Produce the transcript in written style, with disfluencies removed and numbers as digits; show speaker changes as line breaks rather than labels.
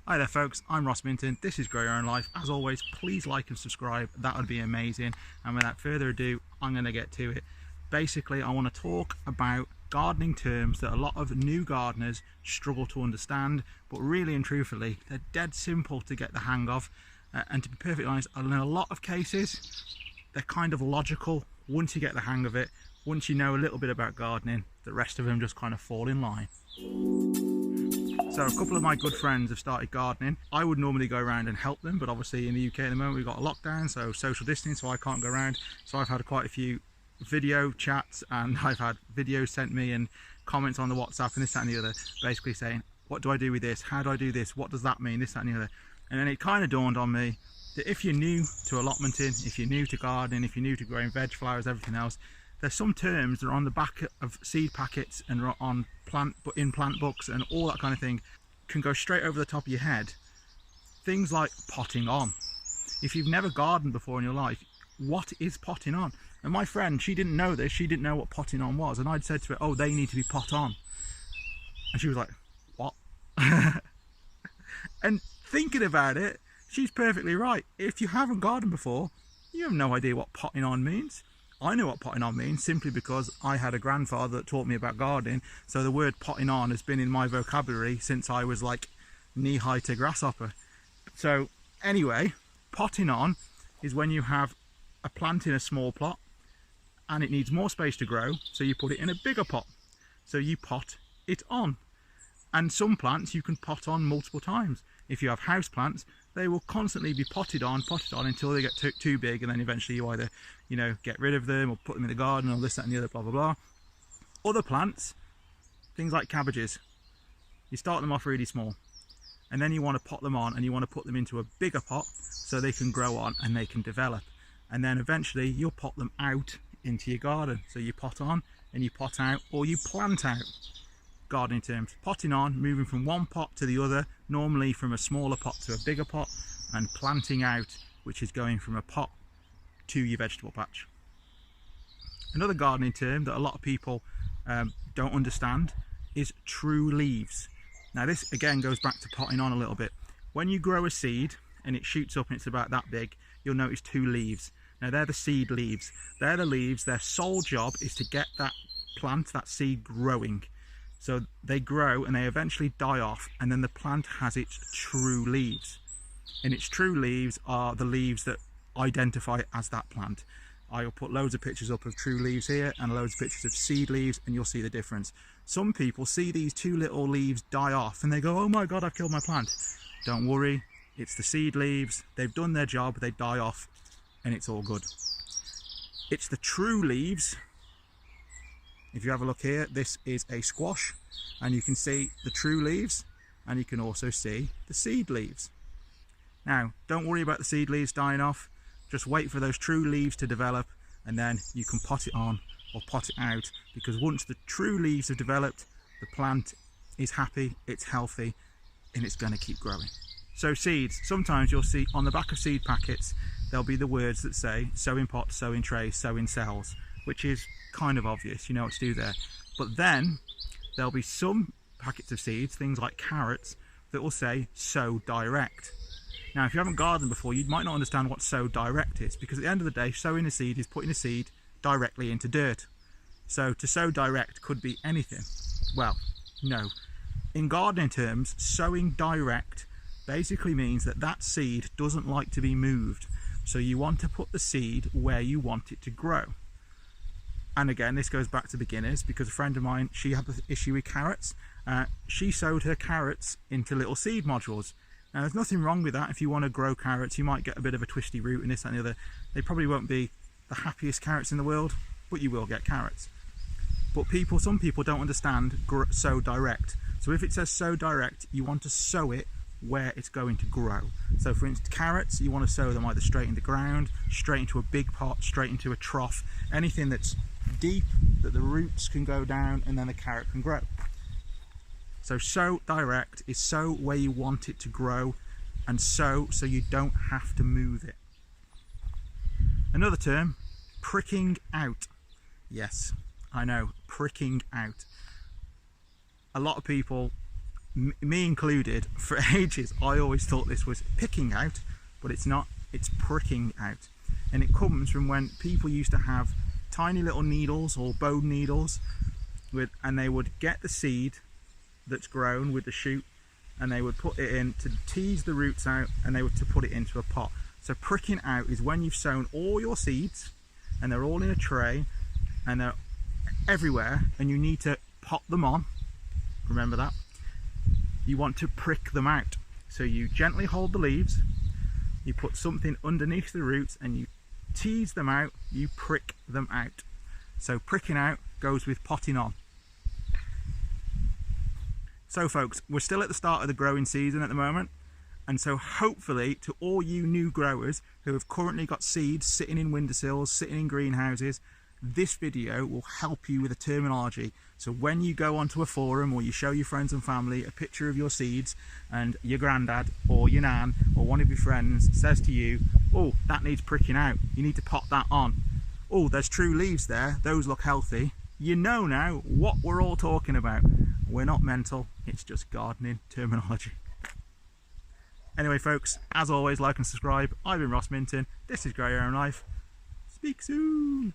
Hi there folks, I'm Ross Minton, this is Grow Your Own Life. As always, please like and subscribe, that would be amazing. And without further ado, I'm going to get to it. Basically, I want to talk about gardening terms that a lot of new gardeners struggle to understand, but really and truthfully, they're dead simple to get the hang of. And to be perfectly honest, in a lot of cases, they're kind of logical once you get the hang of it. Once you know a little bit about gardening, the rest of them just kind of fall in line. So a couple of my good friends have started gardening. I would normally go around and help them, but obviously in the UK at the moment we've got a lockdown, so social distancing, so I can't go around. So I've had quite a few video chats, and I've had videos sent me and comments on the WhatsApp and this, that and the other, basically saying, what do I do with this? How do I do this? What does that mean? This, that and the other. And then it kind of dawned on me that if you're new to allotmenting, if you're new to gardening, if you're new to growing veg, flowers, everything else, there's some terms that are on the back of seed packets and are on plant books and all that kind of thing can go straight over the top of your head. Things like potting on. If you've never gardened before in your life, what is potting on? And my friend, she didn't know this, she didn't know what potting on was, and I'd said to her, oh, they need to be pot on. And she was like, what? And thinking about it, she's perfectly right. If you haven't gardened before, you have no idea what potting on means. I know what potting on means simply because I had a grandfather that taught me about gardening, so the word potting on has been in my vocabulary since I was like knee-high to grasshopper. So anyway, potting on is when you have a plant in a small plot and it needs more space to grow, so you put it in a bigger pot. So you pot it on. And some plants you can pot on multiple times. If you have house plants, they will constantly be potted on until they get too big, and then eventually you either, get rid of them or put them in the garden or this, that and the other, blah, blah, blah. Other plants, things like cabbages, you start them off really small, and then you want to pot them on and you want to put them into a bigger pot so they can grow on and they can develop. And then eventually you'll pot them out into your garden. So you pot on and you pot out, or you plant out. Gardening terms, potting on, moving from one pot to the other, normally from a smaller pot to a bigger pot, and planting out, which is going from a pot to your vegetable patch. Another gardening term that a lot of people don't understand is true leaves. Now this again goes back to potting on a little bit. When you grow a seed and it shoots up and it's about that big, you'll notice two leaves. Now they're the seed leaves. They're the leaves, their sole job is to get that plant, that seed growing. So they grow and they eventually die off, and then the plant has its true leaves. And its true leaves are the leaves that identify it as that plant. I'll put loads of pictures up of true leaves here and loads of pictures of seed leaves, and you'll see the difference. Some people see these two little leaves die off and they go, oh my God, I've killed my plant. Don't worry, it's the seed leaves. They've done their job, they die off, and it's all good. It's the true leaves. If you have a look here, this is a squash, and you can see the true leaves, and you can also see the seed leaves. Now, don't worry about the seed leaves dying off, just wait for those true leaves to develop, and then you can pot it on or pot it out, because once the true leaves have developed, the plant is happy, it's healthy, and it's going to keep growing. So seeds, sometimes you'll see on the back of seed packets, there'll be the words that say, sow in pots, sow in trays, sow in cells, which is kind of obvious, you know what to do there. But then there'll be some packets of seeds, things like carrots, that will say sow direct. Now if you haven't gardened before, you might not understand what sow direct is, because at the end of the day, sowing a seed is putting a seed directly into dirt. So to sow direct could be anything. Well, no. In gardening terms, sowing direct basically means that that seed doesn't like to be moved. So you want to put the seed where you want it to grow. And again, this goes back to beginners, because a friend of mine, she had the issue with carrots. She sowed her carrots into little seed modules. Now there's nothing wrong with that. If you want to grow carrots, you might get a bit of a twisty root and this and the other. They probably won't be the happiest carrots in the world, but you will get carrots. But some people don't understand sow direct. So if it says sow direct, you want to sow it where it's going to grow. So for instance, carrots, you want to sow them either straight in the ground, straight into a big pot, straight into a trough, anything that's deep that the roots can go down and then the carrot can grow. So sow direct is sow where you want it to grow, and sow so you don't have to move it. Another term, pricking out. Yes, I know, pricking out. A lot of people me included, for ages I always thought this was picking out, but it's not, it's pricking out. And it comes from when people used to have tiny little needles or bone needles and they would get the seed that's grown with the shoot and they would put it in to tease the roots out, and they were to put it into a pot. So pricking out is when you've sown all your seeds and they're all in a tray and they're everywhere and you need to pot them on. Remember that? You want to prick them out. So you gently hold the leaves, you put something underneath the roots and you tease them out, you prick them out. So pricking out goes with potting on. So folks, we're still at the start of the growing season at the moment, and so hopefully to all you new growers who have currently got seeds sitting in windowsills, sitting in greenhouses, this video will help you with the terminology. So when you go onto a forum or you show your friends and family a picture of your seeds and your granddad or your nan or one of your friends says to you, oh, that needs pricking out, you need to pot that on. Oh, there's true leaves there, those look healthy. You know now what we're all talking about. We're not mental, it's just gardening terminology. Anyway folks, as always, like and subscribe. I've been Ross Minton, this is Grow Your Own Life. Speak soon.